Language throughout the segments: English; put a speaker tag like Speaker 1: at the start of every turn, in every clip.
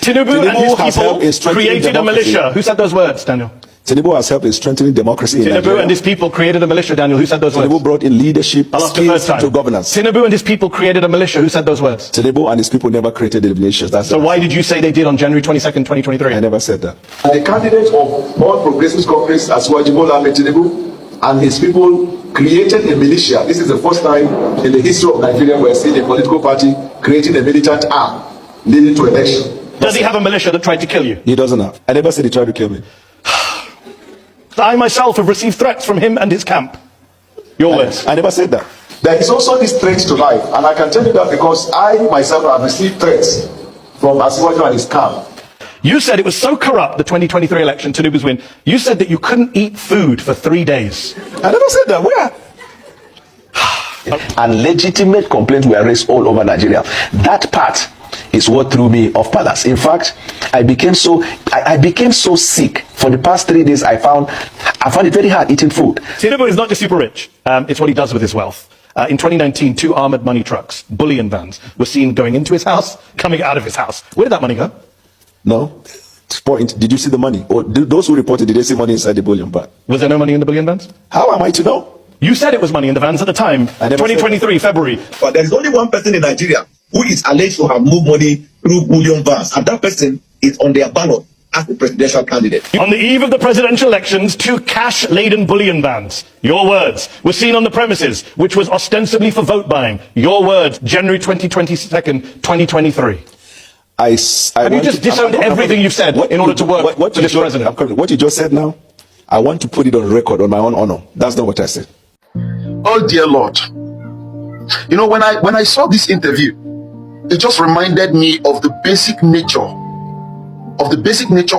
Speaker 1: Tinubu and his people created a militia. Who said those words, Daniel?
Speaker 2: Tinubu has helped in strengthening democracy in Nigeria.
Speaker 1: Tinubu and his people created a militia, Daniel. Who said those words?
Speaker 2: Tinubu brought in leadership skills to governance.
Speaker 1: Tinubu and his people created a militia. Who said those words?
Speaker 2: Tinubu and his people never created a militia.
Speaker 1: So why did you say they did on January 22nd, 2023?
Speaker 2: I never said that.
Speaker 3: The candidate of all progressive conference, Bola Ahmed Tinubu, and his people created a militia. This is the first time in the history of Nigeria we are seeing a political party creating a militant arm leading to election.
Speaker 1: Does he have a militia that tried to kill you?
Speaker 2: He doesn't have. I never said he tried to kill me.
Speaker 1: I myself have received threats from him and his camp. Your words.
Speaker 2: I never said that.
Speaker 3: There is also this threat to life, and I can tell you that because I myself have received threats from Asiwaju and his camp.
Speaker 1: You said it was so corrupt, the 2023 election, Tinubu's win. You said that you couldn't eat food for 3 days.
Speaker 2: I never said that. Where?
Speaker 4: And legitimate complaints were raised all over Nigeria. That part is what threw me off balance. In fact, I became so sick. For the past 3 days, I found it very hard eating food.
Speaker 1: Tinubu is not just super rich. It's what he does with his wealth. In 2019, 2 armored money trucks, bullion vans, were seen going into his house, coming out of his house. Where did that money go?
Speaker 2: No. Point. Did you see the money? Or those who reported, did they see money inside the bullion van?
Speaker 1: Was there no money in the bullion vans?
Speaker 2: How am I to know?
Speaker 1: You said it was money in the vans at the time. 2023, February.
Speaker 5: But there is only one person in Nigeria who is alleged to have moved money through bullion vans, and that person is on their ballot as the presidential candidate.
Speaker 1: On the eve of the presidential elections, 2 cash-laden bullion vans, your words, were seen on the premises, which was ostensibly for vote buying. Your words, January 22nd, 2023. Have you just disowned everything you've said in order to work for this president?
Speaker 2: What you just said now, I want to put it on record on my own honor. That's not what I said.
Speaker 3: Oh dear Lord. You know, when I saw this interview, it just reminded me of the basic nature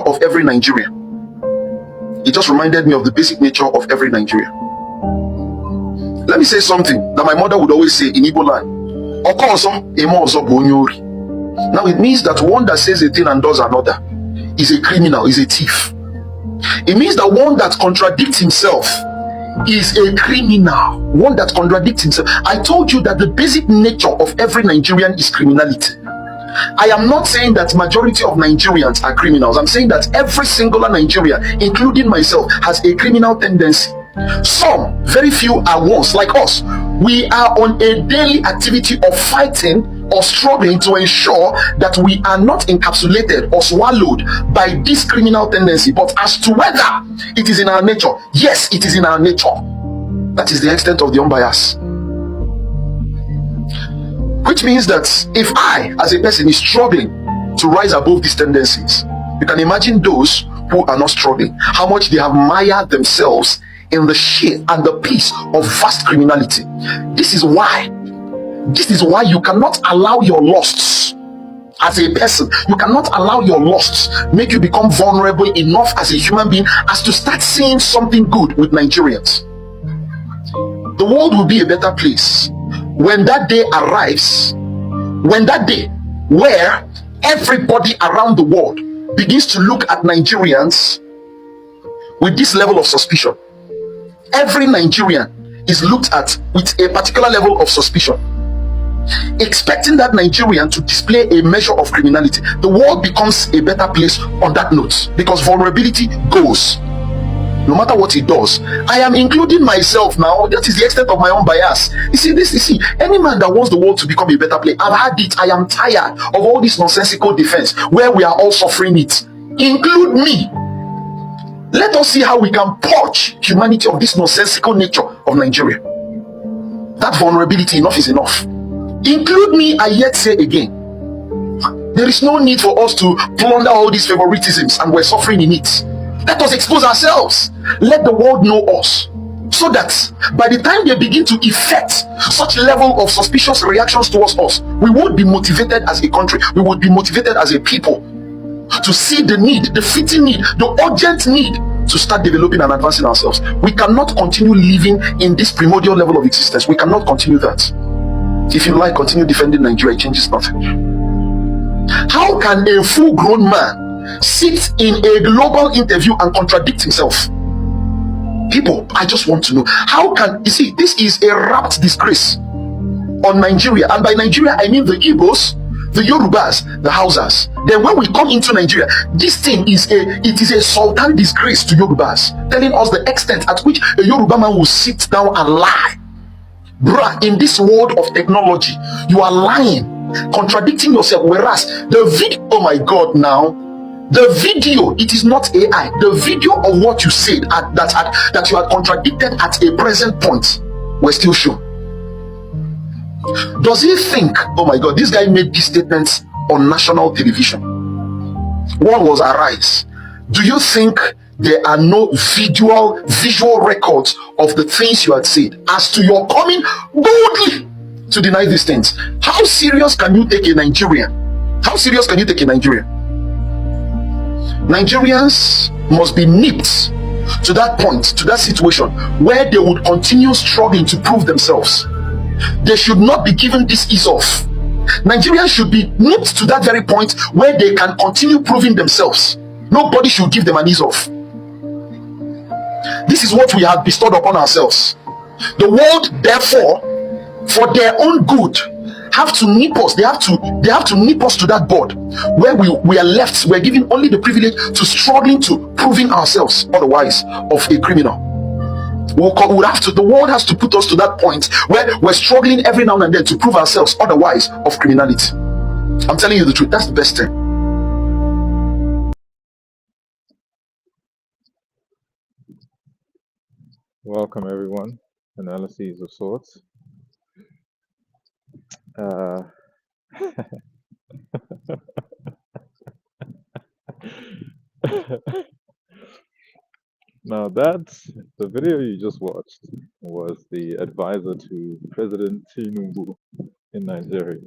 Speaker 3: of every Nigerian. It just reminded me of the basic nature of every Nigerian. Let me say something that my mother would always say in Igbo land. Now it means that one that says a thing and does another is a criminal, is a thief. It means that one that contradicts himself is a criminal. One that contradicts himself. I told you that the basic nature of every Nigerian is criminality. I am not saying that majority of Nigerians are criminals. I'm saying that every singular Nigerian, including myself, has a criminal tendency. Some, very few, are ones like us. We are on a daily activity of fighting or struggling to ensure that we are not encapsulated or swallowed by this criminal tendency. But as to whether it is in our nature, yes, it is in our nature. That is the extent of the unbiased. Which means that if I, as a person, is struggling to rise above these tendencies, you can imagine those who are not struggling, how much they have mired themselves in the shit and the peace of vast criminality. This is why you cannot allow your lusts as a person, you cannot allow your lusts make you become vulnerable enough as a human being as to start seeing something good with Nigerians. The world will be a better place when that day arrives, when that day where everybody around the world begins to look at Nigerians with this level of suspicion. Every Nigerian is looked at with a particular level of suspicion, expecting that Nigerian to display a measure of criminality. The world becomes a better place on that note, because vulnerability goes no matter what he does. I am including myself now. That is the extent of my own bias. You see, any man that wants the world to become a better place, I've had it. I am tired of all this nonsensical defense where we are all suffering it. Include me. Let us see how we can purge humanity of this nonsensical nature of Nigeria. That vulnerability, enough is enough. Include me, I yet say again. There is no need for us to plunder all these favoritisms, and we're suffering in it. Let us expose ourselves. Let the world know us, so that by the time they begin to effect such level of suspicious reactions towards us, we would be motivated as a country, we would be motivated as a people to see the need, the fitting need, the urgent need to start developing and advancing ourselves. We cannot continue living in this primordial level of existence. We cannot continue that. If you like, continue defending Nigeria, it changes nothing. How can a full-grown man sit in a global interview and contradict himself? People, I just want to know, how can, you see, this is a rapt disgrace on Nigeria, and by Nigeria I mean the Igbos, the Yorubas, the Hausas. Then when we come into Nigeria, this thing is a sultan disgrace to Yorubas, telling us the extent at which a Yoruba man will sit down and lie. Bruh, in this world of technology, you are lying, contradicting yourself, whereas the video, oh my God, now the video, it is not AI. The video of what you said that you had contradicted at a present point were still shown. Does he think, oh my God, this guy made these statements on national television? One was Arise. Do you think there are no visual records of the things you had said as to your coming boldly to deny these things? How serious can you take a Nigerian? How serious can you take a Nigerian? Nigerians must be nipped to that point, to that situation where they would continue struggling to prove themselves. They should not be given this ease off. Nigerians should be nipped to that very point where they can continue proving themselves. Nobody should give them an ease off. This is what we have bestowed upon ourselves. The world, therefore, for their own good, have to nip us. They have to nip us to that board where we are left. We're given only the privilege to struggling to proving ourselves otherwise of a criminal. The world has to put us to that point where we're struggling every now and then to prove ourselves otherwise of criminality. I'm telling you the truth. That's the best thing.
Speaker 6: Welcome, everyone. Analyses of sorts. Now, the video you just watched was the advisor to President Tinubu in Nigeria.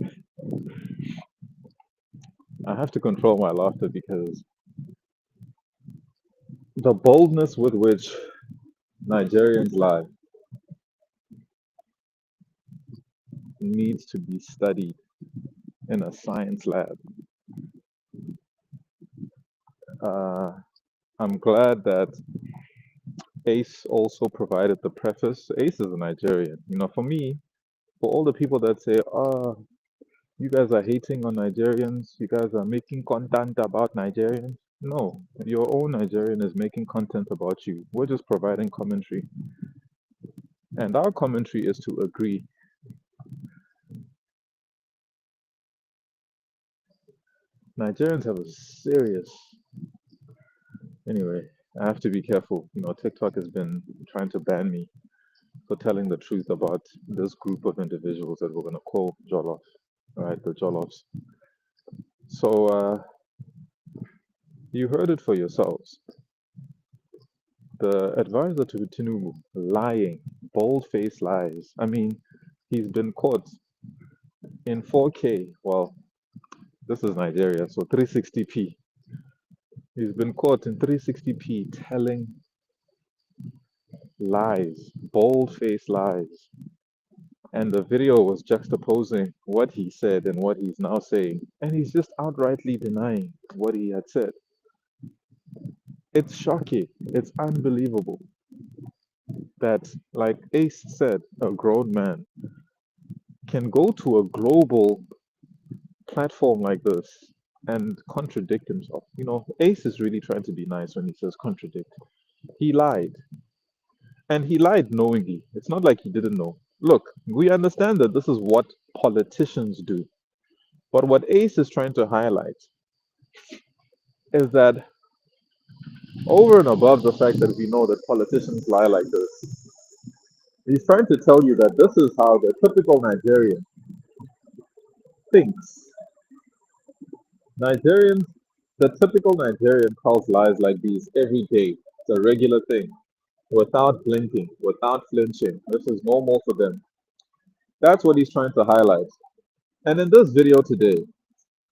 Speaker 6: I have to control my laughter because the boldness with which Nigerians lie needs to be studied in a science lab. I'm glad that Ace also provided the preface. Ace is a Nigerian. You know, for me, for all the people that say, oh, you guys are hating on Nigerians, you guys are making content about Nigerians. No, your own Nigerian is making content about you. We're just providing commentary. And our commentary is to agree. Nigerians have a serious... Anyway, I have to be careful. You know, TikTok has been trying to ban me for telling the truth about this group of individuals that we're going to call Jollof, right? The Jollofs. So you heard it for yourselves. The advisor to Tinubu, lying, bold-faced lies. I mean, he's been caught in 4K. Well, this is Nigeria, so 360p. He's been caught in 360p telling lies, bold-faced lies. And the video was juxtaposing what he said and what he's now saying. And he's just outrightly denying what he had said. It's shocking. It's unbelievable that, like Ace said, a grown man can go to a global platform like this and contradict himself. You know, Ace is really trying to be nice when he says contradict. He lied. And he lied knowingly. It's not like he didn't know. Look, we understand that this is what politicians do. But what Ace is trying to highlight is that over and above the fact that we know that politicians lie like this, he's trying to tell you that this is how the typical Nigerian thinks. Nigerians, the typical Nigerian tells lies like these every day. It's a regular thing, without blinking, without flinching. This is normal for them. That's what he's trying to highlight. And in this video today,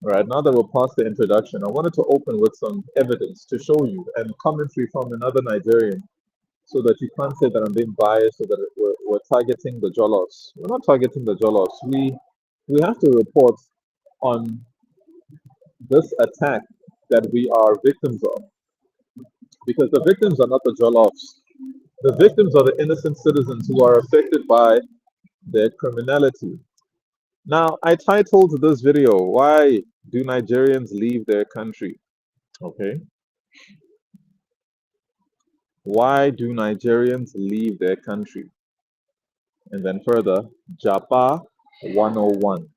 Speaker 6: right, now that we're past the introduction, I wanted to open with some evidence to show you and commentary from another Nigerian so that you can't say that I'm being biased or that we're targeting the Jollofs. We're not targeting the Jollofs. We have to report on this attack that we are victims of. Because the victims are not the Jollofs. The victims are the innocent citizens who are affected by their criminality. Now, I titled this video, Why Do Nigerians Leave Their Country? Okay. Why do Nigerians leave their country? And then further, Japa 101.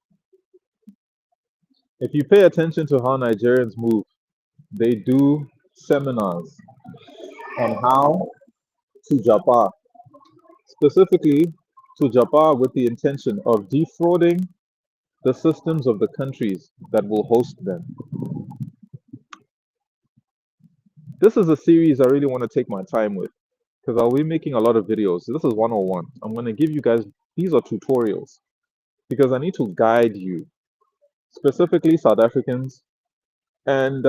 Speaker 6: If you pay attention to how Nigerians move, they do seminars on how to Japa, specifically to Japa with the intention of defrauding the systems of the countries that will host them. This is a series I really want to take my time with because I'll be making a lot of videos. This is 101. I'm going to give you guys, these are tutorials because I need to guide you, specifically South Africans and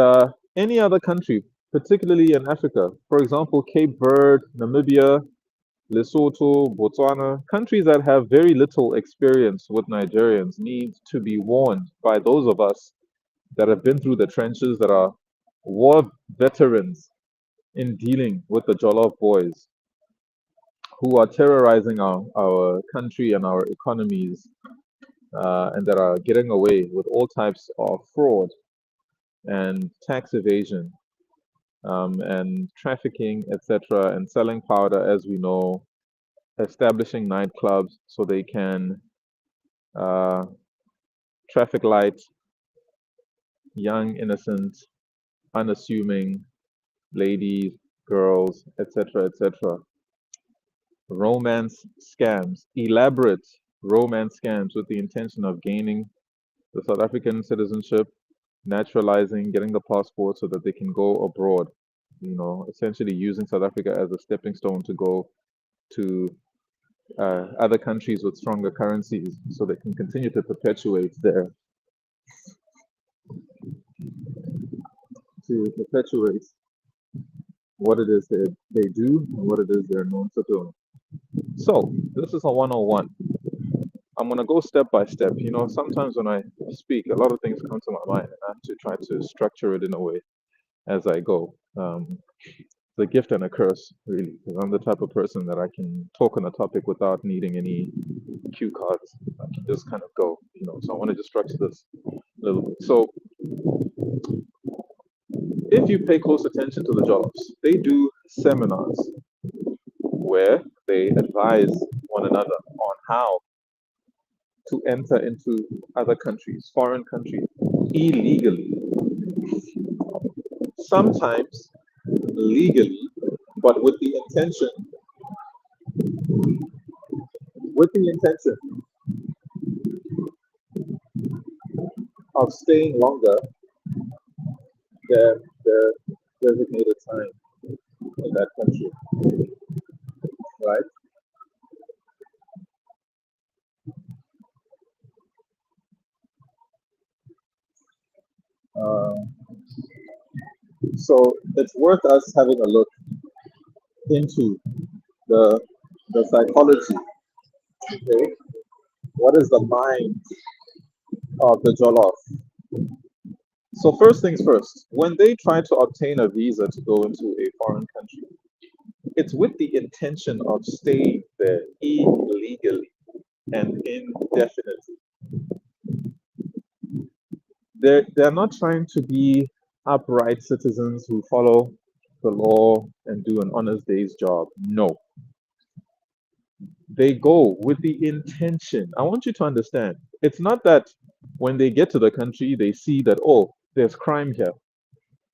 Speaker 6: any other country, particularly in Africa. For example, Cape Verde, Namibia, Lesotho, Botswana, countries that have very little experience with Nigerians need to be warned by those of us that have been through the trenches, that are war veterans in dealing with the Jollof boys who are terrorizing our country and our economies, and that are getting away with all types of fraud and tax evasion, and trafficking, etc., and selling powder, as we know, establishing nightclubs so they can uh, traffic light young, innocent, unassuming ladies, girls, etc., etc. Romance scams, elaborate romance scams with the intention of gaining the South African citizenship, naturalizing, getting the passport so that they can go abroad. You know, essentially using South Africa as a stepping stone to go to other countries with stronger currencies so they can continue to perpetuate what it is that they do and what it is they're known for doing. So this is a 101. I'm going to go step by step. You know, sometimes when I speak, a lot of things come to my mind, and I have to try to structure it in a way as I go. The gift and a curse, really, because I'm the type of person that I can talk on a topic without needing any cue cards. I can just kind of go, you know. So I want to just structure this a little bit. So if you pay close attention to the jobs, they do seminars where they advise one another on how to enter into other countries, foreign countries, illegally. Sometimes legally, but with the intention of staying longer than the designated time in that country, right? Um, so it's worth us having a look into the psychology. Okay, what is the mind of the Jollof? So first things first, when they try to obtain a visa to go into a foreign country, it's with the intention of staying there illegally and indefinitely. They're not trying to be upright citizens who follow the law and do an honest day's job. No. They go with the intention. I want you to understand. It's not that when they get to the country, they see that, oh, there's crime here.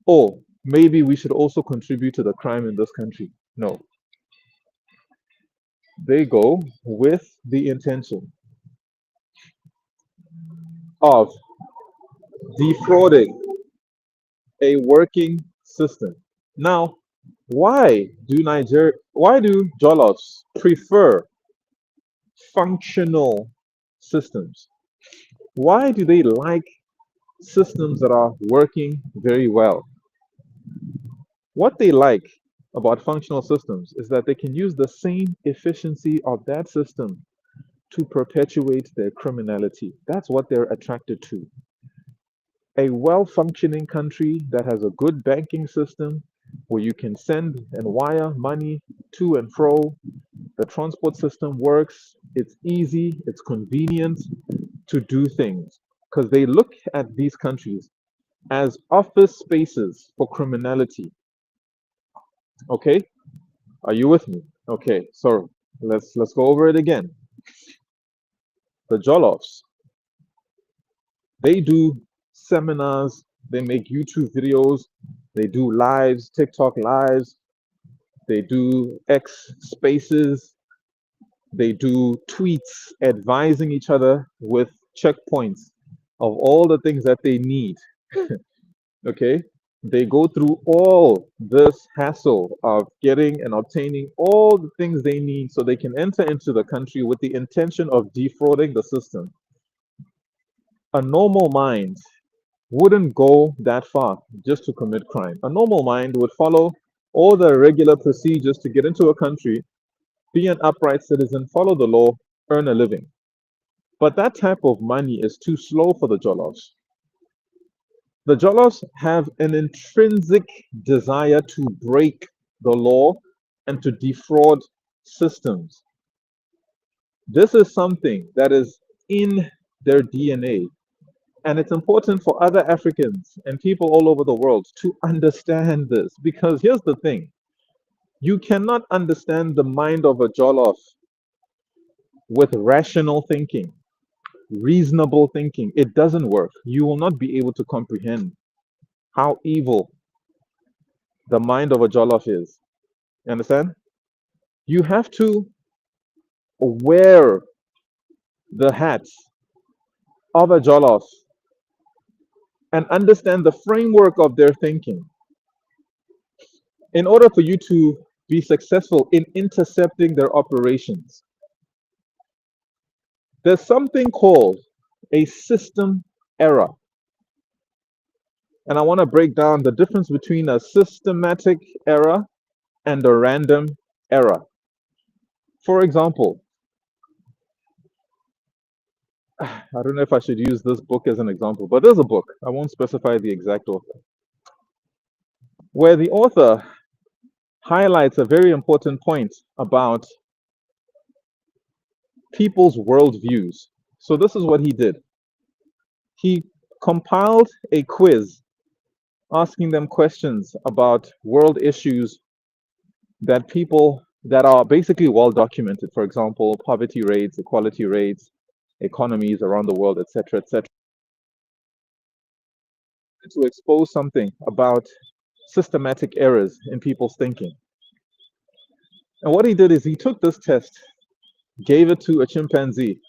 Speaker 6: Oh, maybe we should also contribute to the crime in this country. No. They go with the intention of defrauding a working system. Now, why do Jollofs prefer functional systems? Why do they like systems that are working very well? What they like about functional systems is that they can use the same efficiency of that system to perpetuate their criminality. That's what they're attracted to. A well-functioning country that has a good banking system where you can send and wire money to and fro. The transport system works. It's easy. It's convenient. to do things because they look at these countries as office spaces for criminality. Okay, are you with me? Okay, so let's go over it again. The Jolloffs, they do seminars, they make YouTube videos, they do lives, TikTok lives, they do X spaces, they do tweets advising each other with checkpoints of all the things that they need. Okay, they go through all this hassle of getting and obtaining all the things they need so they can enter into the country with the intention of defrauding the system. A normal mind wouldn't go that far just to commit crime. A normal mind would follow all the regular procedures to get into a country, be an upright citizen, follow the law, earn a living. But that type of money is too slow for the Jolloffs. The Jolloffs have an intrinsic desire to break the law and to defraud systems. This is something that is in their DNA. And it's important for other Africans and people all over the world to understand this. Because here's the thing, you cannot understand the mind of a Jollof with rational thinking, reasonable thinking. It doesn't work. You will not be able to comprehend how evil the mind of a Jollof is. You understand? You have to wear the hats of a Jollof and understand the framework of their thinking in order for you to be successful in intercepting their operations. There's something called a system error. And I want to break down the difference between a systematic error and a random error. For example, I don't know if I should use this book as an example, but there's a book, I won't specify the exact author, where the author highlights a very important point about people's worldviews. So this is what he did. He compiled a quiz asking them questions about world issues that people that are basically well documented. For example, poverty rates, equality rates, economies around the world, etc., etc. To expose something about systematic errors in people's thinking. And what he did is he took this test, gave it to a chimpanzee.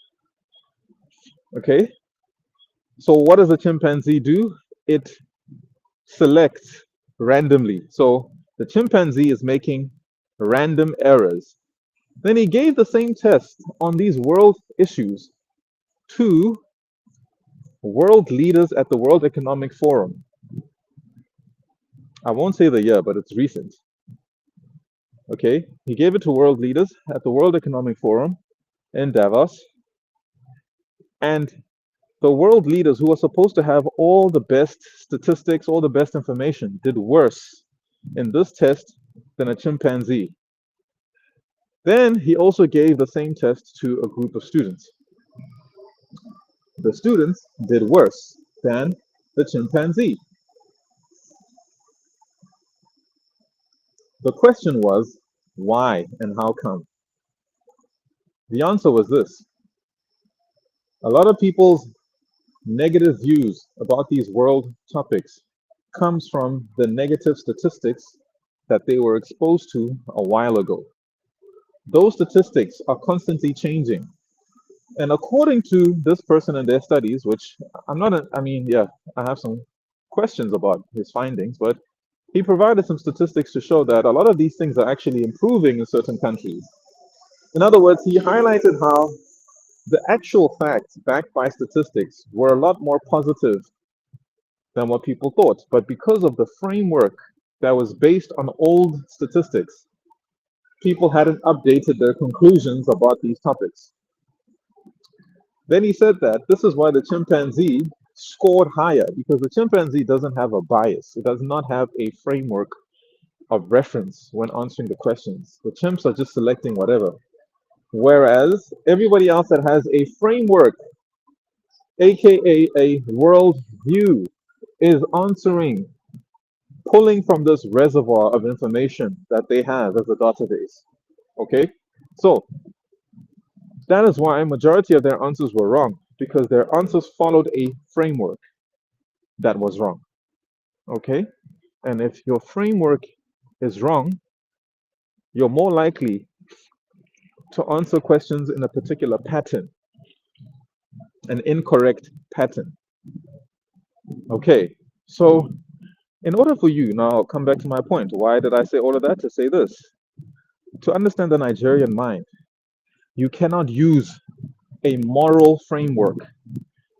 Speaker 6: Okay? So what does a chimpanzee do? It selects randomly. So the chimpanzee is making random errors. Then he gave the same test on these world issues to world leaders at the World Economic Forum. I won't say the year, but it's recent. Okay, he gave it to world leaders at the World Economic Forum in Davos. And the world leaders who are supposed to have all the best statistics, all the best information, did worse in this test than a chimpanzee. Then he also gave the same test to a group of students. The students did worse than the chimpanzee. The question was, why and how come? The answer was this. A lot of people's negative views about these world topics comes from the negative statistics that they were exposed to a while ago. Those statistics are constantly changing. And according to this person and their studies, which I have some questions about his findings, but he provided some statistics to show that a lot of these things are actually improving in certain countries. In other words, he highlighted how the actual facts backed by statistics were a lot more positive than what people thought. But because of the framework that was based on old statistics, people hadn't updated their conclusions about these topics. Then he said that this is why the chimpanzee scored higher, because the chimpanzee doesn't have a bias. It does not have a framework of reference when answering the questions. The chimps are just selecting whatever. Whereas everybody else that has a framework aka a world view, is answering, pulling from this reservoir of information that they have as a database. Okay? So that is why a majority of their answers were wrong, because their answers followed a framework that was wrong. Okay? And if your framework is wrong, you're more likely to answer questions in a particular pattern, an incorrect pattern. Okay, so in order for you, now I'll come back to my point. Why did I say all of that? To say this. To understand the Nigerian mind, you cannot use a moral framework.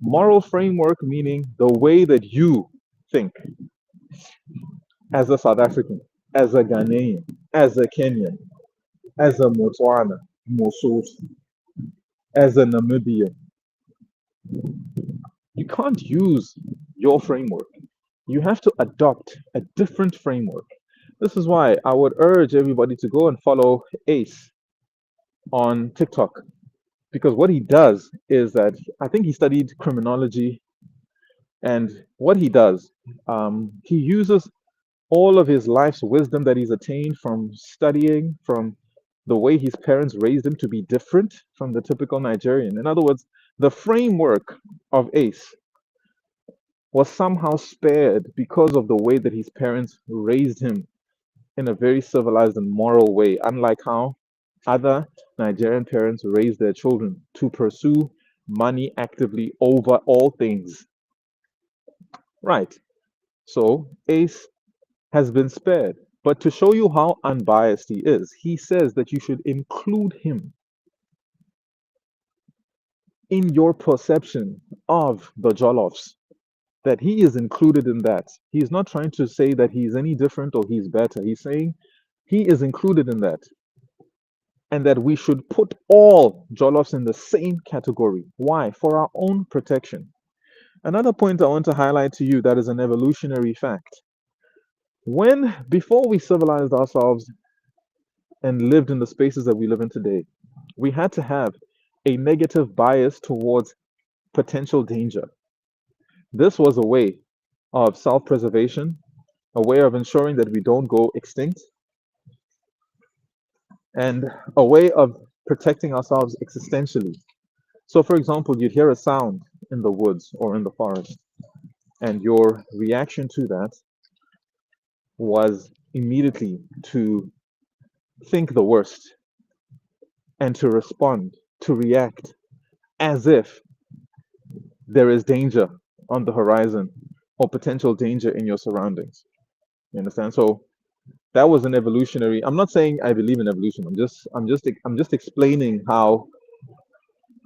Speaker 6: Moral framework meaning the way that you think as a South African, as a Ghanaian, as a Kenyan, as a Botswana, Mosotho, as a Namibian. You can't use your framework. You have to adopt a different framework. This is why I would urge everybody to go and follow Ace on TikTok, because what he does is that I think he studied criminology, and what he does, he uses all of his life's wisdom that he's attained from studying, from the way his parents raised him to be different from the typical Nigerian. In other words, the framework of Ace was somehow spared because of the way that his parents raised him in a very civilized and moral way, unlike how other Nigerian parents raise their children to pursue money actively over all things. Right. So Ace has been spared. But to show you how unbiased he is, he says that you should include him in your perception of the Jolloffs, that he is included in that. He's not trying to say that he's any different or he's better. He's saying he is included in that, and that we should put all Jolloffs in the same category. Why? For our own protection. Another point I want to highlight to you that is an evolutionary fact. Before we civilized ourselves and lived in the spaces that we live in today, we had to have a negative bias towards potential danger. This was a way of self-preservation, a way of ensuring that we don't go extinct, and a way of protecting ourselves existentially. So, for example, you'd hear a sound in the woods or in the forest, and your reaction to that was immediately to think the worst and to respond, to react as if there is danger on the horizon or potential danger in your surroundings. You understand? So that was an evolutionary. I'm not saying I believe in evolution. I'm just explaining how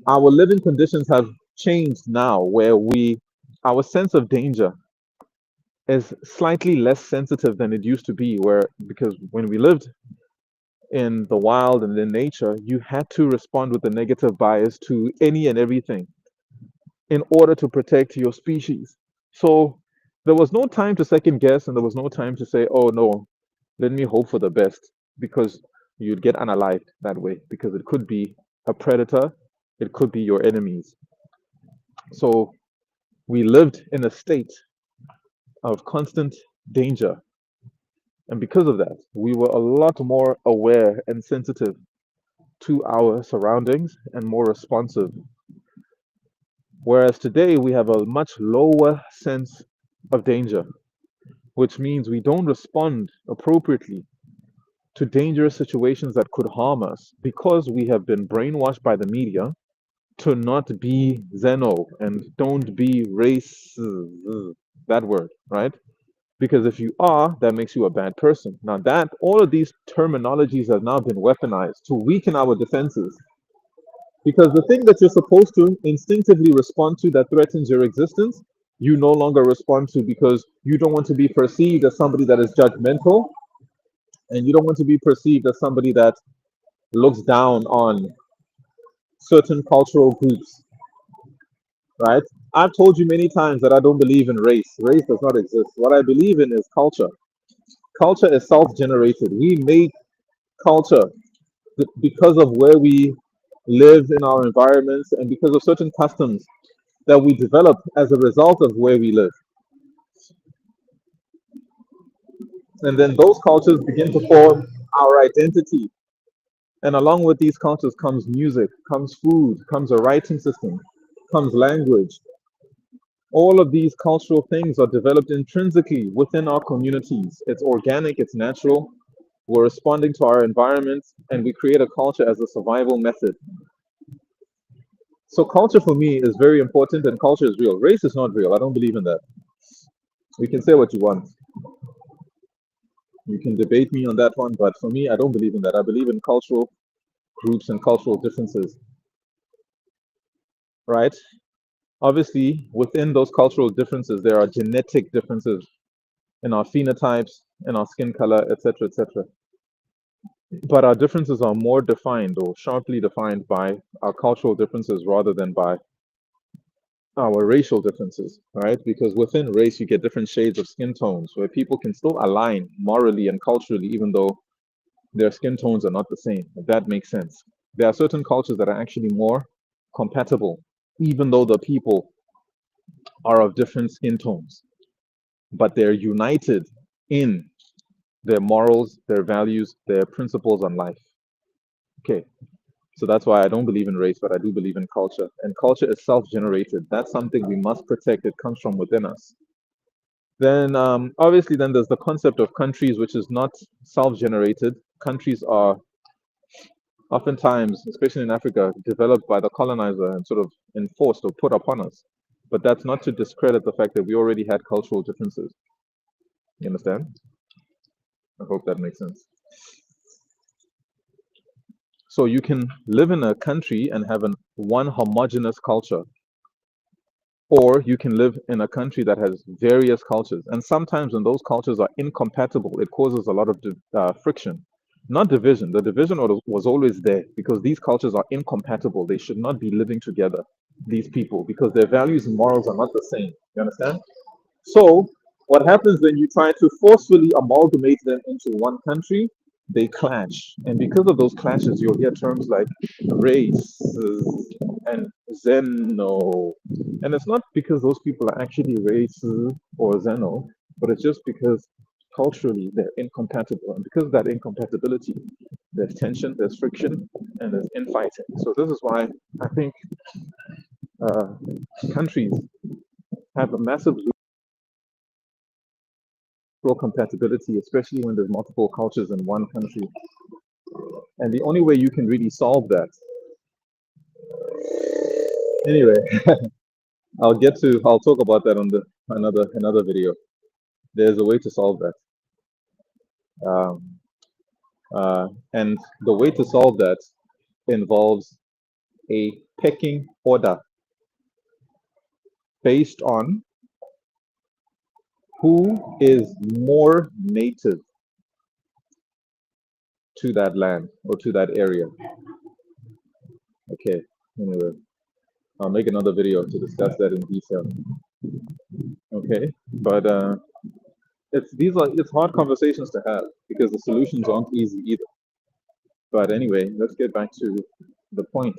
Speaker 6: our living conditions have changed now, where our sense of danger is slightly less sensitive than it used to be, because when we lived in the wild and in nature, you had to respond with a negative bias to any and everything in order to protect your species. So there was no time to second guess, and there was no time to say, oh no, let me hope for the best, because you'd get unalived that way, because it could be a predator, it could be your enemies. So we lived in a state of constant danger. And because of that, we were a lot more aware and sensitive to our surroundings and more responsive. Whereas today, we have a much lower sense of danger, which means we don't respond appropriately to dangerous situations that could harm us, because we have been brainwashed by the media to not be xeno and don't be race, that word, right? Because if you are, that makes you a bad person. Now that all of these terminologies have now been weaponized to weaken our defenses. Because the thing that you're supposed to instinctively respond to that threatens your existence, you no longer respond to, because you don't want to be perceived as somebody that is judgmental, and you don't want to be perceived as somebody that looks down on certain cultural groups, right? I've told you many times that I don't believe in race. Race does not exist. What I believe in is culture. Culture is self-generated. We make culture because of where we live in our environments, and because of certain customs that we develop as a result of where we live. And then those cultures begin to form our identity. And along with these cultures comes music, comes food, comes a writing system, comes language. All of these cultural things are developed intrinsically within our communities. It's organic, it's natural. We're responding to our environment, and we create a culture as a survival method. So culture for me is very important, and culture is real. Race is not real. I don't believe in that. You can say what you want. You can debate me on that one, but for me, I don't believe in that. I believe in cultural groups and cultural differences, right? Obviously, within those cultural differences, there are genetic differences in our phenotypes, in our skin color, etc., etc. But our differences are more defined or sharply defined by our cultural differences rather than by our racial differences, right? Because within race, you get different shades of skin tones where people can still align morally and culturally, even though their skin tones are not the same, if that makes sense. There are certain cultures that are actually more compatible, even though the people are of different skin tones, but they're united in their morals, their values, their principles on life. Okay, so that's why I don't believe in race, but I do believe in culture. And culture is self-generated. That's something we must protect. It comes from within us. Then obviously then there's the concept of countries, which is not self-generated. Countries are oftentimes, especially in Africa, developed by the colonizer and sort of enforced or put upon us. But that's not to discredit the fact that we already had cultural differences. You understand? I hope that makes sense. So you can live in a country and have one homogeneous culture, or you can live in a country that has various cultures. And sometimes when those cultures are incompatible, it causes a lot of friction, not division. The division was always there because these cultures are incompatible. They should not be living together, these people, because their values and morals are not the same. You understand? So what happens when you try to forcefully amalgamate them into one country? They clash. And because of those clashes, you'll hear terms like race and xeno. And it's not because those people are actually racist or xeno, but it's just because culturally they're incompatible. And because of that incompatibility, there's tension, there's friction, and there's infighting. So this is why I think countries have a massive compatibility, especially when there's multiple cultures in one country. And the only way you can really solve that, anyway, I'll talk about that on another video. There's a way to solve that. And the way to solve that involves a pecking order based on who is more native to that land or to that area. Okay, anyway, I'll make another video to discuss that in detail. Okay, but it's hard conversations to have because the solutions aren't easy either. But anyway, let's get back to the point.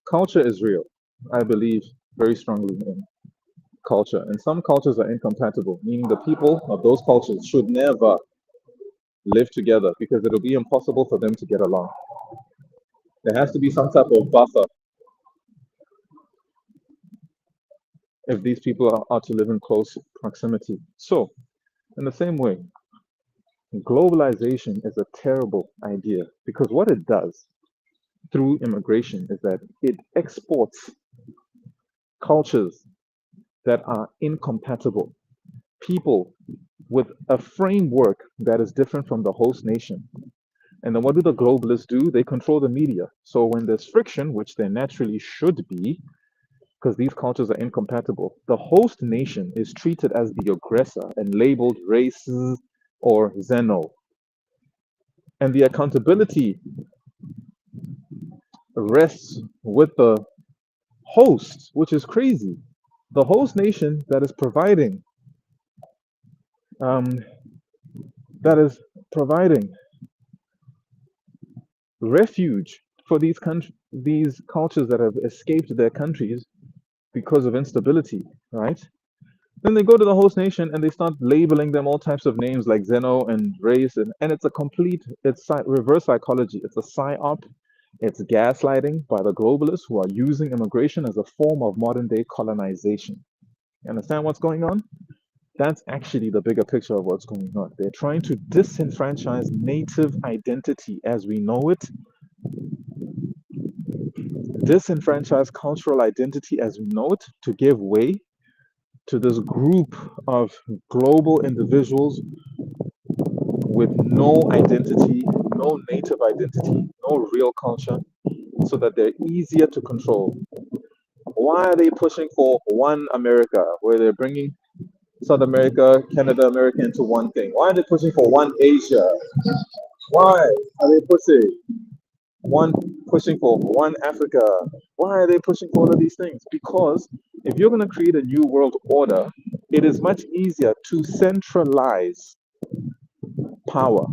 Speaker 6: Culture is real. I believe very strongly in culture, and some cultures are incompatible, meaning the people of those cultures should never live together because it'll be impossible for them to get along. There has to be some type of buffer if these people are to live in close proximity. So, in the same way, globalization is a terrible idea because what it does through immigration is that it exports cultures that are incompatible, people with a framework that is different from the host nation. And then what do the globalists do? They control the media. So when there's friction, which there naturally should be, because these cultures are incompatible, the host nation is treated as the aggressor and labeled racist or xeno. And the accountability rests with the host, which is crazy. The host nation that is providing refuge for these cultures that have escaped their countries because of instability, right? Then they go to the host nation and they start labeling them all types of names like xeno and race, and it's a complete, reverse psychology. It's a psyop. It's gaslighting by the globalists who are using immigration as a form of modern day colonization. You understand what's going on? That's actually the bigger picture of what's going on. They're trying to disenfranchise native identity as we know it, disenfranchise cultural identity as we know it, to give way to this group of global individuals with no identity, no native identity, no real culture, so that they're easier to control. Why are they pushing for one America, where they're bringing South America, Canada, America into one thing? Why are they pushing for one Asia? Why are they pushing for one Africa? Why are they pushing for all of these things? Because if you're going to create a new world order, it is much easier to centralize power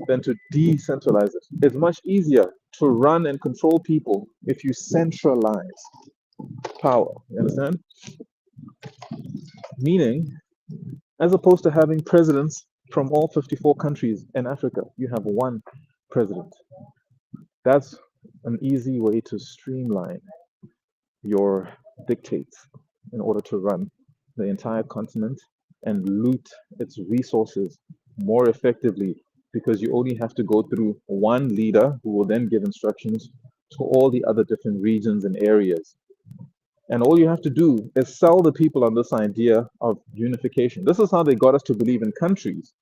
Speaker 6: than to decentralize it. It's much easier to run and control people if you centralize power. You understand? Meaning, as opposed to having presidents from all 54 countries in Africa, you have one president. That's an easy way to streamline your dictates in order to run the entire continent and loot its resources more effectively, because you only have to go through one leader who will then give instructions to all the other different regions and areas. And all you have to do is sell the people on this idea of unification. This is how they got us to believe in countries.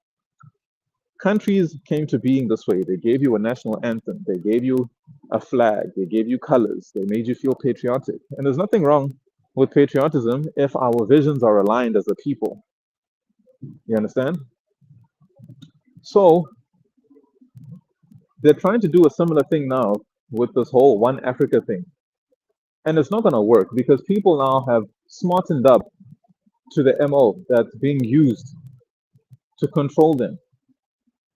Speaker 6: Countries came to being this way. They gave you a national anthem. They gave you a flag. They gave you colors. They made you feel patriotic. And there's nothing wrong with patriotism if our visions are aligned as a people. You understand? So they're trying to do a similar thing now with this whole One Africa thing. And it's not going to work because people now have smartened up to the MO that's being used to control them.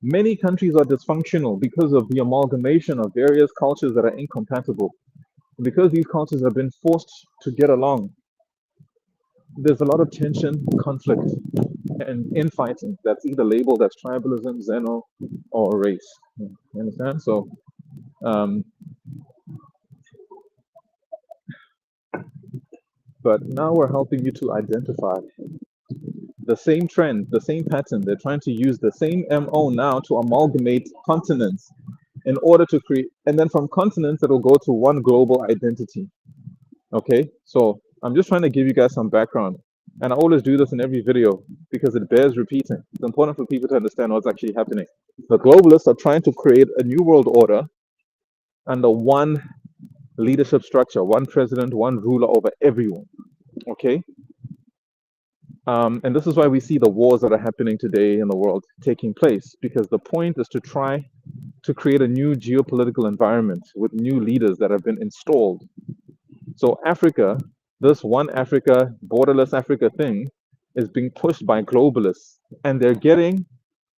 Speaker 6: Many countries are dysfunctional because of the amalgamation of various cultures that are incompatible. Because these cultures have been forced to get along, there's a lot of tension, conflict, and infighting that's either labeled as tribalism, xeno, or race. You understand? So, but now we're helping you to identify the same trend, the same pattern. They're trying to use the same MO now to amalgamate continents in order to create, and then from continents it'll go to one global identity. Okay, so I'm just trying to give you guys some background, and I always do this in every video because it bears repeating. It's important for people to understand what's actually happening. The globalists are trying to create a new world order under one leadership structure, one president, one ruler over everyone. Okay, and this is why we see the wars that are happening today in the world taking place, because the point is to try to create a new geopolitical environment with new leaders that have been installed. So Africa, this one Africa, borderless Africa thing, is being pushed by globalists, and they're getting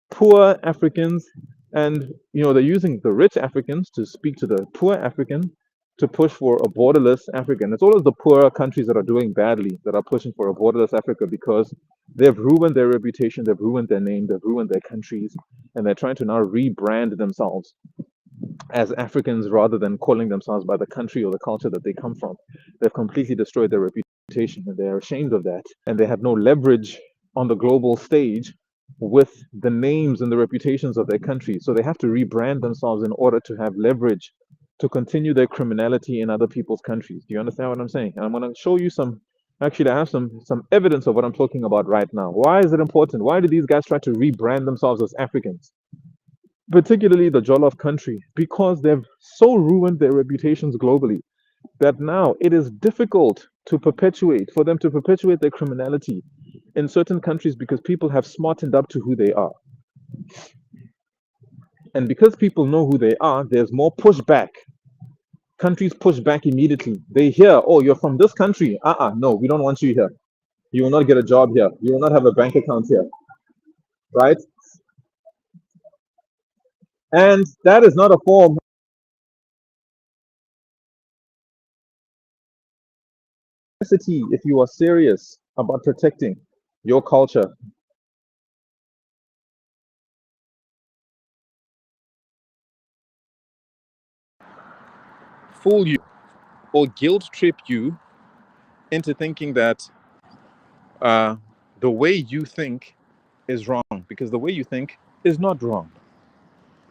Speaker 6: poor Africans, and they're using the rich Africans to speak to the poor African to push for a borderless Africa. And it's always the poorer countries that are doing badly that are pushing for a borderless Africa, because they've ruined their reputation, they've ruined their name, they've ruined their countries, and they're trying to now rebrand themselves as Africans rather than calling themselves by the country or the culture that they come from. They've completely destroyed their reputation, and they're ashamed of that. And they have no leverage on the global stage with the names and the reputations of their country. So they have to rebrand themselves in order to have leverage to continue their criminality in other people's countries. Do you understand what I'm saying? And I'm going to show you actually I have some evidence of what I'm talking about right now. Why is it important? Why do these guys try to rebrand themselves as Africans? Particularly the Jollof country, because they've so ruined their reputations globally that now it is difficult for them to perpetuate their criminality in certain countries, because people have smartened up to who they are. And because people know who they are, there's more pushback. Countries push back immediately. They hear, oh, you're from this country. No, we don't want you here. You will not get a job here. You will not have a bank account here. Right? And that is not a form if you are serious about protecting your culture, fool you or guilt trip you into thinking that the way you think is wrong, because the way you think is not wrong.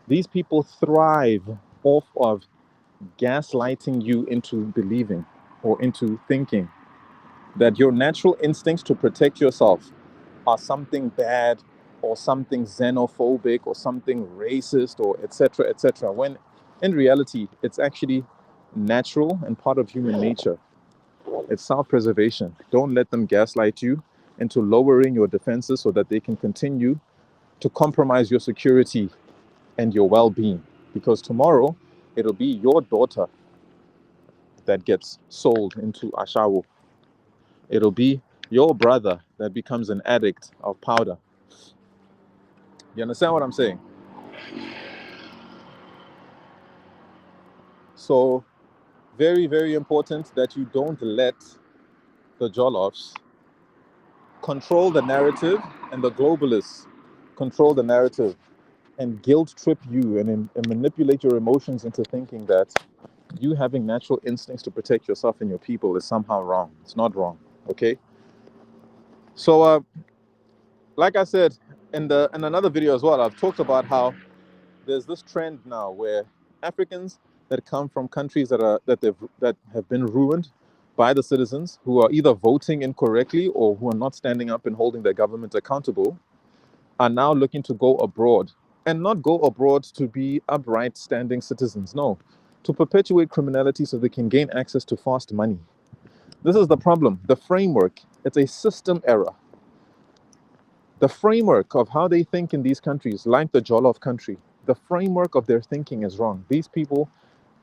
Speaker 6: These people thrive off of gaslighting you into believing or into thinking that your natural instincts to protect yourself are something bad or something xenophobic or something racist or etc., when in reality it's actually natural and part of human nature. It's self-preservation. Don't let them gaslight you into lowering your defenses so that they can continue to compromise your security and your well-being, because tomorrow it'll be your daughter that gets sold into ashawo. It'll be your brother that becomes an addict of powder. You understand what I'm saying? So very, very important that you don't let the Jolloffs control the narrative and the globalists control the narrative and guilt trip you and manipulate your emotions into thinking that you having natural instincts to protect yourself and your people is somehow wrong. It's not wrong. Okay. So like I said in another video as well, I've talked about how there's this trend now where Africans that come from countries that have been ruined by the citizens, who are either voting incorrectly or who are not standing up and holding their government accountable, are now looking to go abroad, and not go abroad to be upright standing citizens, no, to perpetuate criminality so they can gain access to fast money. This is the problem. The framework, it's a system error. The framework of how they think in these countries, like the Jollof country, the framework of their thinking is wrong. These people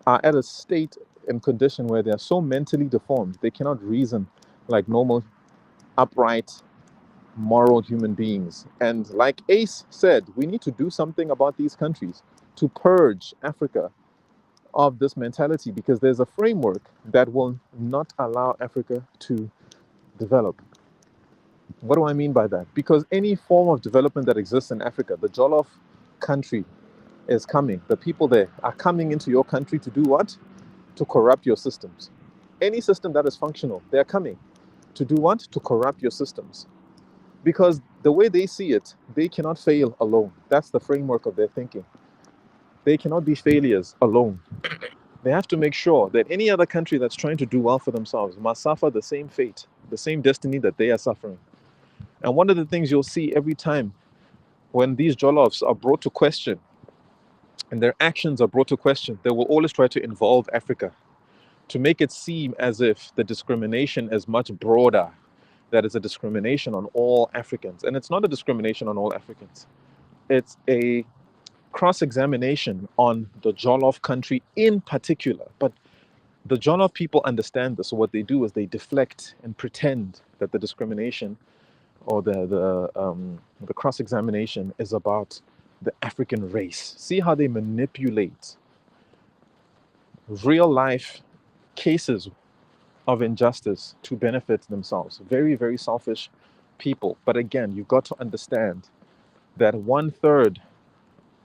Speaker 6: are at a state and condition where they are so mentally deformed, they cannot reason like normal, upright, moral human beings. And like Ace said, we need to do something about these countries to purge Africa of this mentality, because there's a framework that will not allow Africa to develop. What do I mean by that? Because any form of development that exists in Africa, the Jollof country is coming. The people there are coming into your country to do what? To corrupt your systems. Any system that is functional, they're coming to do what? To corrupt your systems. Because the way they see it, they cannot fail alone. That's the framework of their thinking. They cannot be failures alone. They have to make sure that any other country that's trying to do well for themselves must suffer the same fate, the same destiny that they are suffering. And one of the things you'll see every time when these Jolloffs are brought to question and their actions are brought to question, they will always try to involve Africa to make it seem as if the discrimination is much broader, that it's a discrimination on all Africans. And it's not a discrimination on all Africans. It's a cross-examination on the Jollof country in particular. But the Jollof people understand this. So what they do is they deflect and pretend that the discrimination or the cross-examination is about the African race. See how they manipulate real life cases of injustice to benefit themselves. Very, very selfish people. But again, you've got to understand that 1/3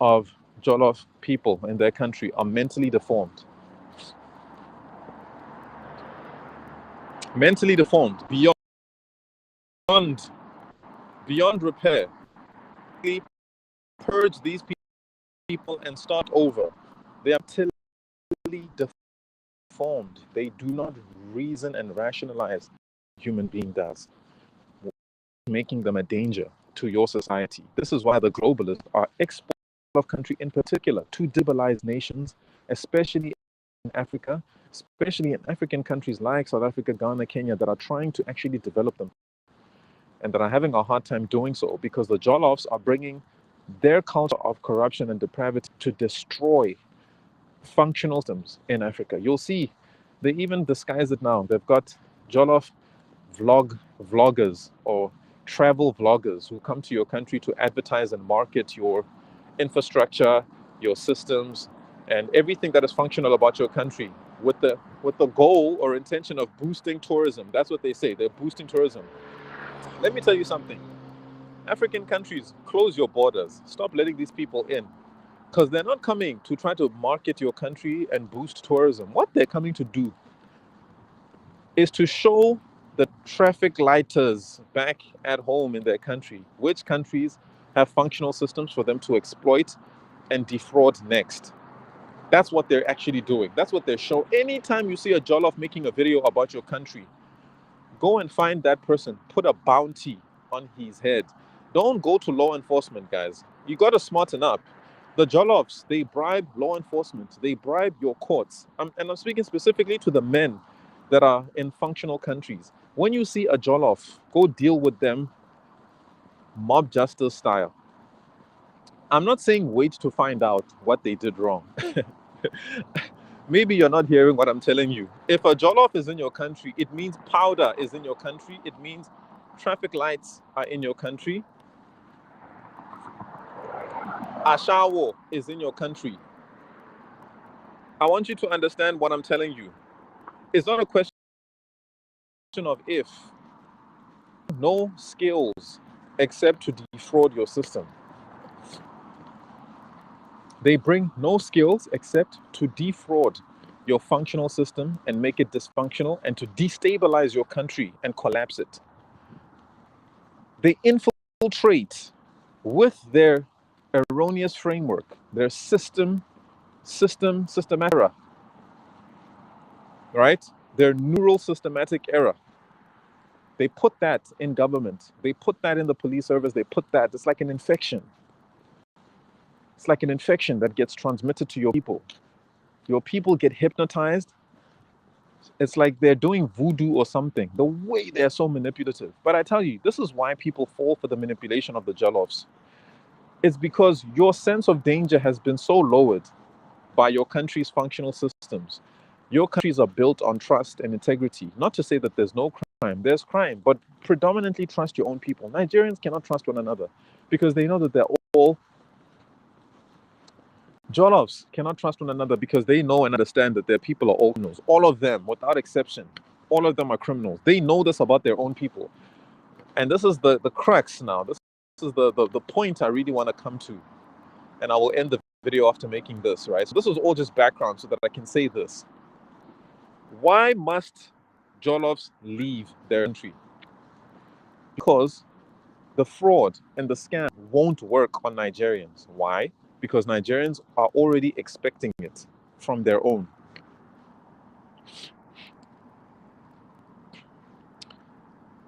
Speaker 6: of Jollof people in their country are mentally deformed. Mentally deformed beyond repair. We purge these people and start over. They are mentally deformed. They do not reason and rationalize human being does, making them a danger to your society. This is why the globalists are exporting of country in particular to destabilize nations, especially in Africa, especially in African countries like South Africa, Ghana, Kenya, that are trying to actually develop them and that are having a hard time doing so because the Jolloffs are bringing their culture of corruption and depravity to destroy functional systems in Africa. You'll see they even disguise it now. They've got Jollof vloggers or travel vloggers who come to your country to advertise and market your infrastructure, your systems, and everything that is functional about your country. with the goal or intention of boosting tourism. That's what they say. They're boosting tourism. Let me tell you something. African countries, close your borders. Stop letting these people in. Because they're not coming to try to market your country and boost tourism. What they're coming to do is to show the traffic lighters back at home in their country which countries have functional systems for them to exploit and defraud next. That's what they're actually doing. That's what they're showing. Anytime you see a Jollof making a video about your country, go and find that person, put a bounty on his head. Don't go to law enforcement, guys. You got to smarten up. The Jollofs, they bribe law enforcement. They bribe your courts. And I'm speaking specifically to the men that are in functional countries. When you see a Jollof, go deal with them mob justice style. I'm not saying wait to find out what they did wrong. Maybe you're not hearing what I'm telling you. If a Jollof is in your country, it means powder is in your country. It means traffic lights are in your country. Ashawo is in your country. I want you to understand what I'm telling you. It's not a question of if. No skills except to defraud your system. They bring no skills except to defraud your functional system and make it dysfunctional and to destabilize your country and collapse it. They infiltrate with their erroneous framework, their systematic error, right? Their neural systematic error. They put that in government. They put that in the police service. They put that. It's like an infection. It's like an infection that gets transmitted to your people. Your people get hypnotized. It's like they're doing voodoo or something. The way they're so manipulative. But I tell you, this is why people fall for the manipulation of the Jollofs. It's because your sense of danger has been so lowered by your country's functional systems. Your countries are built on trust and integrity. Not to say that there's no crime. There's crime, but predominantly trust your own people. Nigerians cannot trust one another because they know that they're all Jollofs cannot trust one another because they know and understand that their people are all criminals. All of them, without exception, all of them are criminals. They know this about their own people. And this is the crux now. This is the point I really want to come to. And I will end the video after making this, right? So this was all just background so that I can say this. Why must Jollofs leave their country? Because the fraud and the scam won't work on Nigerians. Why? Because Nigerians are already expecting it from their own.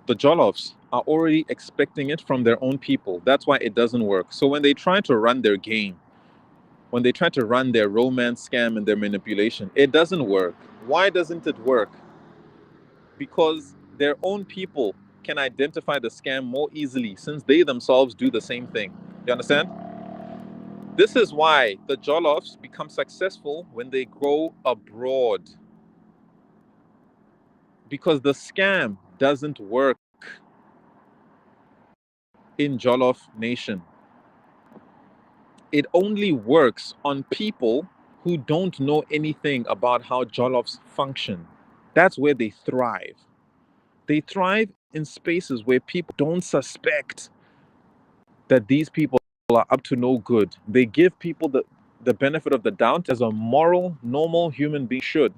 Speaker 6: The Jollofs are already expecting it from their own people. That's why it doesn't work. So when they try to run their game, when they try to run their romance scam and their manipulation, it doesn't work. Why doesn't it work? Because their own people can identify the scam more easily since they themselves do the same thing. You understand? This is why the Jollofs become successful when they go abroad. Because the scam doesn't work in Jollof Nation. It only works on people who don't know anything about how Jollofs function. That's where they thrive. They thrive in spaces where people don't suspect that these people are up to no good. They give people the benefit of the doubt as a moral, normal human being should.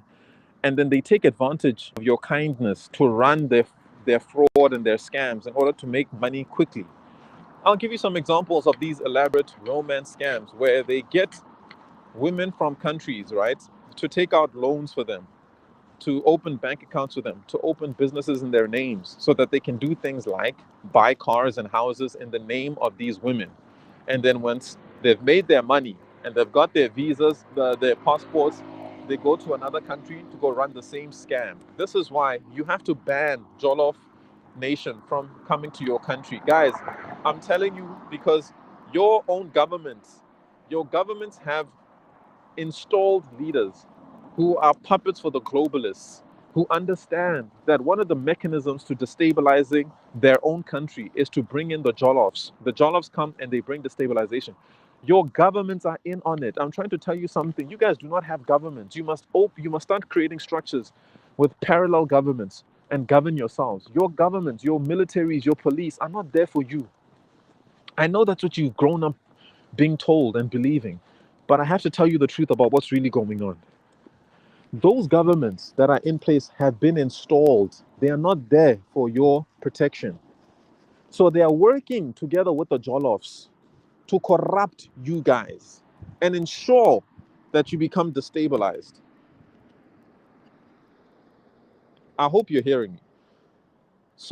Speaker 6: And then they take advantage of your kindness to run their fraud and their scams in order to make money quickly. I'll give you some examples of these elaborate romance scams where they get women from countries, right, to take out loans for them, to open bank accounts for them, to open businesses in their names so that they can do things like buy cars and houses in the name of these women. And then once they've made their money and they've got their visas, their passports, they go to another country to go run the same scam. This is why you have to ban Jollof Nation from coming to your country. Guys, I'm telling you, because your governments have installed leaders who are puppets for the globalists, who understand that one of the mechanisms to destabilizing their own country is to bring in the Jollofs. The Jollofs come and they bring destabilization. Your governments are in on it. I'm trying to tell you something. You guys do not have governments. You must start creating structures with parallel governments and govern yourselves. Your governments, your militaries, your police are not there for you. I know that's what you've grown up being told and believing, but I have to tell you the truth about what's really going on. Those governments that are in place have been installed. They are not there for your protection. So they are working together with the Jolloffs to corrupt you guys and ensure that you become destabilized. I hope you're hearing me. So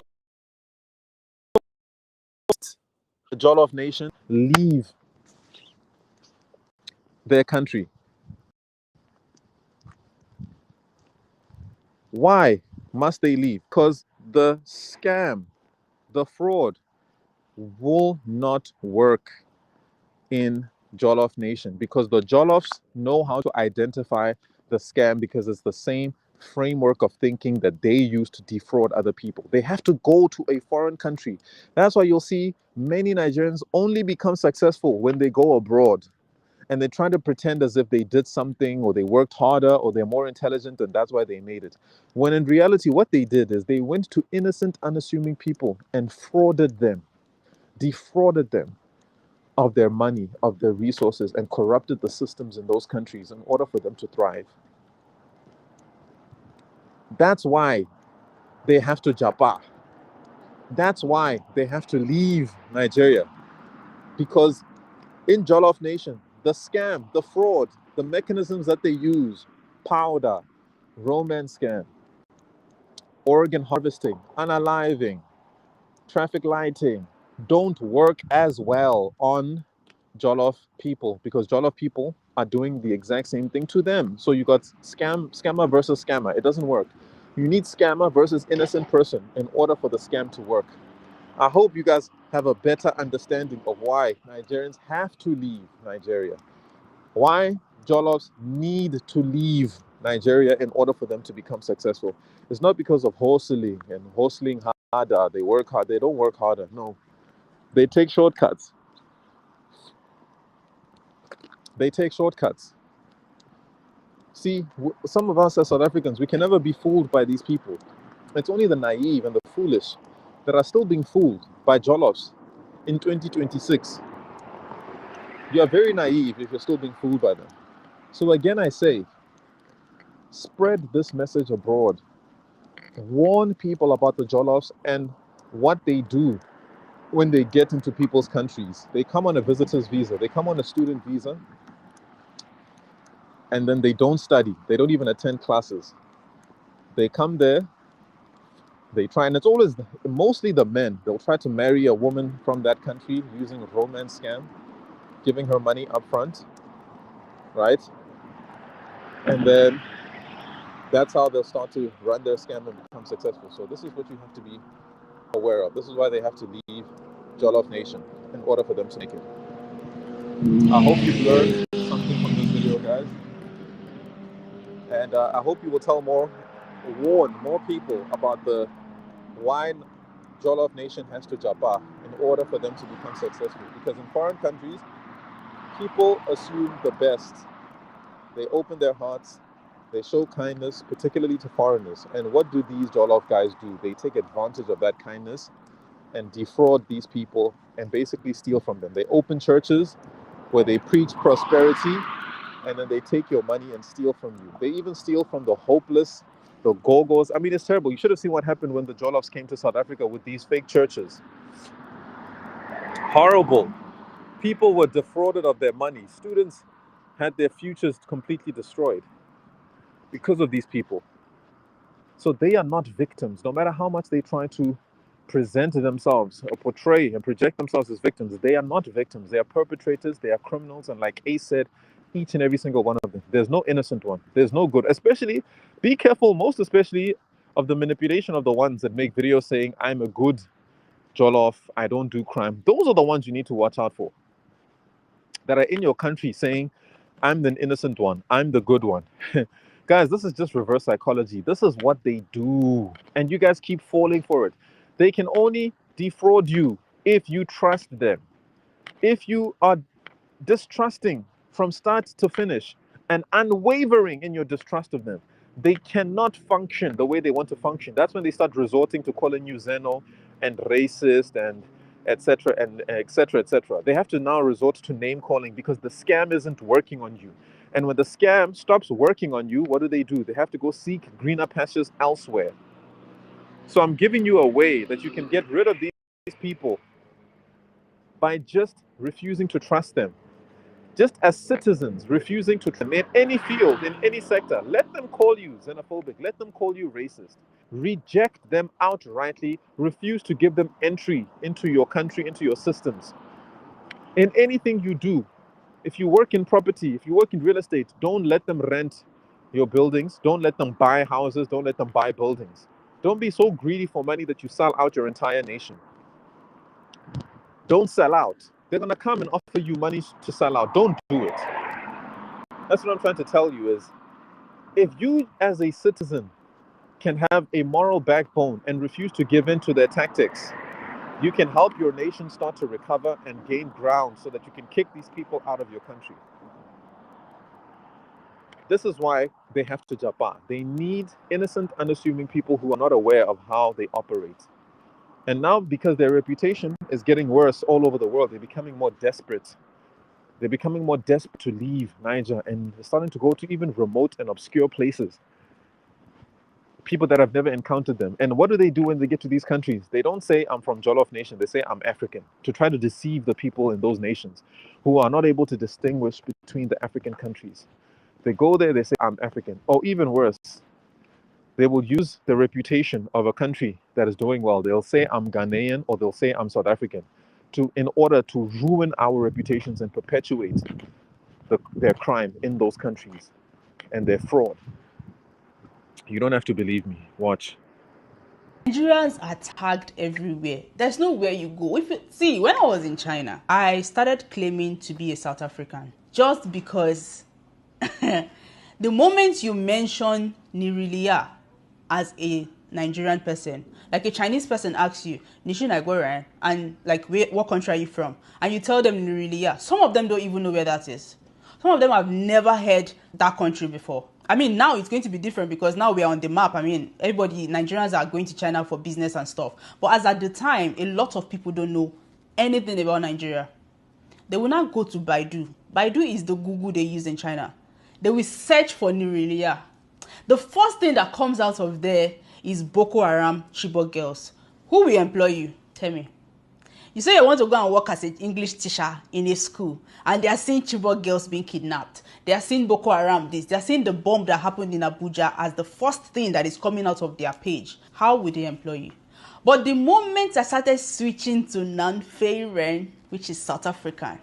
Speaker 6: the Jollof nation leave their country. Why must they leave? Because the scam, the fraud will not work in Jollof Nation, because the Jollofs know how to identify the scam, because it's the same framework of thinking that they use to defraud other people. They have to go to a foreign country. That's why you'll see many Nigerians only become successful when they go abroad and they're trying to pretend as if they did something or they worked harder or they're more intelligent and that's why they made it. When in reality, what they did is they went to innocent, unassuming people and frauded them, defrauded them of their money, of their resources, and corrupted the systems in those countries in order for them to thrive. That's why they have to japa. That's why they have to leave Nigeria. Because in Jollof Nation, the scam, the fraud, the mechanisms that they use, powder, romance scam, organ harvesting, unaliving, traffic lighting, don't work as well on Jollof people, because Jollof people are doing the exact same thing to them. So you got scammer versus scammer. It doesn't work. You need scammer versus innocent person in order for the scam to work. I hope you guys have a better understanding of why Nigerians have to leave Nigeria. Why Jollofs need to leave Nigeria in order for them to become successful. It's not because of hustling and hustling harder. They work hard. They don't work harder. No. They take shortcuts. They take shortcuts. See, some of us as South Africans, we can never be fooled by these people. It's only the naive and the foolish that are still being fooled by Jollofs in 2026. You are very naive if you're still being fooled by them. So again, I say, spread this message abroad. Warn people about the Jollofs and what they do when they get into people's countries. They come on a visitor's visa. They come on a student visa. And then they don't study. They don't even attend classes. They come there. They try, and it's always mostly the men. They'll try to marry a woman from that country using a romance scam, giving her money up front, right? And then that's how they'll start to run their scam and become successful. So this is what you have to be aware of. This is why they have to leave Jollof Nation in order for them to make it. I hope you've learned something from this video, guys. And I hope you will warn more people about the why Jollof Nation has to japa in order for them to become successful. Because in foreign countries, people assume the best. They open their hearts, they show kindness, particularly to foreigners. And what do these Jollof guys do? They take advantage of that kindness and defraud these people and basically steal from them. They open churches where they preach prosperity, and then they take your money and steal from you. They even steal from the hopeless, the go-go's. I mean, it's terrible. You should have seen what happened when the Jollofs came to South Africa with these fake churches. Horrible. People were defrauded of their money. Students had their futures completely destroyed because of these people. So they are not victims, no matter how much they try to present themselves or portray and project themselves as victims. They are not victims. They are perpetrators. They are criminals. And like Ace said, each and every single one of them, there's no innocent one. There's no good. Especially, be careful, most especially of the manipulation of the ones that make videos saying, I'm a good Jollof, I don't do crime. Those are the ones you need to watch out for. That are in your country saying, I'm the innocent one. I'm the good one. Guys, this is just reverse psychology. This is what they do. And you guys keep falling for it. They can only defraud you if you trust them. If you are distrusting from start to finish and unwavering in your distrust of them, they cannot function the way they want to function. That's when they start resorting to calling you xeno and racist and etc. and etc. etc. They have to now resort to name calling because the scam isn't working on you. And when the scam stops working on you, what do? They have to go seek greener pastures elsewhere. So I'm giving you a way that you can get rid of these people by just refusing to trust them. Just as citizens refusing to in any field, in any sector, let them call you xenophobic, let them call you racist. Reject them outrightly, refuse to give them entry into your country, into your systems. In anything you do, if you work in property, if you work in real estate, don't let them rent your buildings, don't let them buy houses, don't let them buy buildings. Don't be so greedy for money that you sell out your entire nation. Don't sell out. They're going to come and offer you money to sell out. Don't do it. That's what I'm trying to tell you is, if you as a citizen can have a moral backbone and refuse to give in to their tactics, you can help your nation start to recover and gain ground so that you can kick these people out of your country. This is why they have to japa. They need innocent, unassuming people who are not aware of how they operate. And now, because their reputation is getting worse all over the world, they're becoming more desperate. They're becoming more desperate to leave Niger, and they're starting to go to even remote and obscure places. People that have never encountered them. And what do they do when they get to these countries? They don't say, I'm from Jollof Nation. They say, I'm African, to try to deceive the people in those nations who are not able to distinguish between the African countries. They go there, they say, I'm African. Or even worse, they will use the reputation of a country that is doing well. They'll say, I'm Ghanaian, or they'll say, I'm South African, in order to ruin our reputations and perpetuate their crime in those countries and their fraud. You don't have to believe me. Watch.
Speaker 7: Nigerians are tagged everywhere. There's nowhere you go. See, when I was in China, I started claiming to be a South African just because the moment you mention Nirilia as a Nigerian person, like a Chinese person asks you, Nishi Nigerian, and like, what country are you from? And you tell them Nirilia. Some of them don't even know where that is. Some of them have never heard that country before. I mean, now it's going to be different because now we are on the map. I mean, Nigerians are going to China for business and stuff. But as at the time, a lot of people don't know anything about Nigeria. They will not go to Baidu. Baidu is the Google they use in China. They will search for Nirilia. The first thing that comes out of there is Boko Haram Chibok girls. Who will employ you? Tell me. You say you want to go and work as an English teacher in a school, and they are seeing Chibok girls being kidnapped. They are seeing Boko Haram this. They are seeing the bomb that happened in Abuja as the first thing that is coming out of their page. How will they employ you? But the moment I started switching to non-Feiren, which is South African,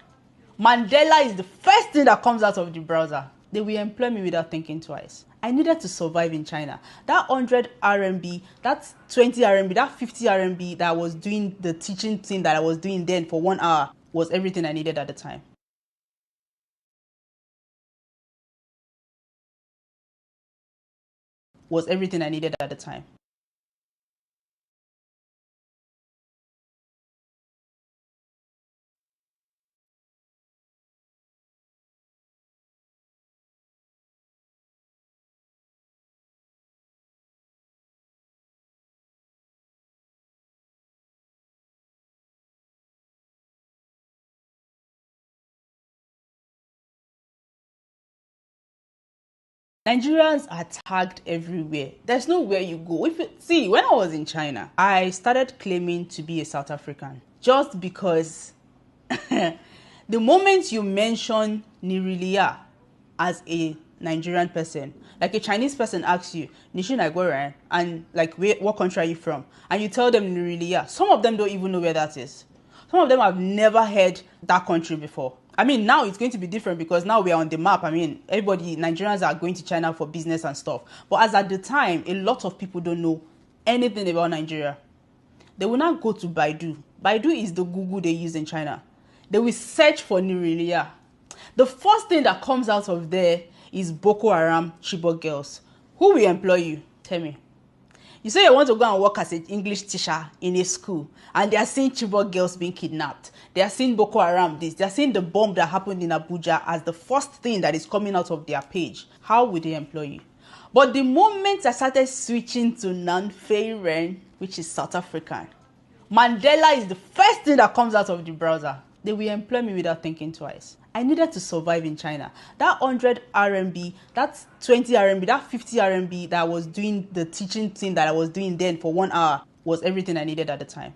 Speaker 7: Mandela is the first thing that comes out of the browser. They will employ me without thinking twice. I needed to survive in China. That 100 RMB, that 20 RMB, that 50 RMB that I was doing, the teaching thing that I was doing then for 1 hour, was everything I needed at the time. Was everything I needed at the time. Nigerians are tagged everywhere. There's nowhere you go. See, when I was in China, I started claiming to be a South African just because the moment you mention Nirilia as a Nigerian person, like a Chinese person asks you, Nishi Nigerian, and like, what country are you from? And you tell them Nirilia. Some of them don't even know where that is. Some of them have never heard that country before. I mean, now it's going to be different because now we are on the map. I mean, Nigerians are going to China for business and stuff. But as at the time, a lot of people don't know anything about Nigeria. They will not go to Baidu. Baidu is the Google they use in China. They will search for Nirilia. The first thing that comes out of there is Boko Haram Chibok girls. Who will employ you? Tell me. You say you want to go and work as an English teacher in a school, and they are seeing Chibok girls being kidnapped. They are seeing Boko Haram this. They are seeing the bomb that happened in Abuja as the first thing that is coming out of their page. How would they employ you? But the moment I started switching to non-Feiren, which is South African, Mandela is the first thing that comes out of the browser. They will employ me without thinking twice. I needed to survive in China. That 100 RMB, that 20 RMB, that 50 RMB that I was doing the teaching thing that I was doing then for 1 hour was everything I needed at the time.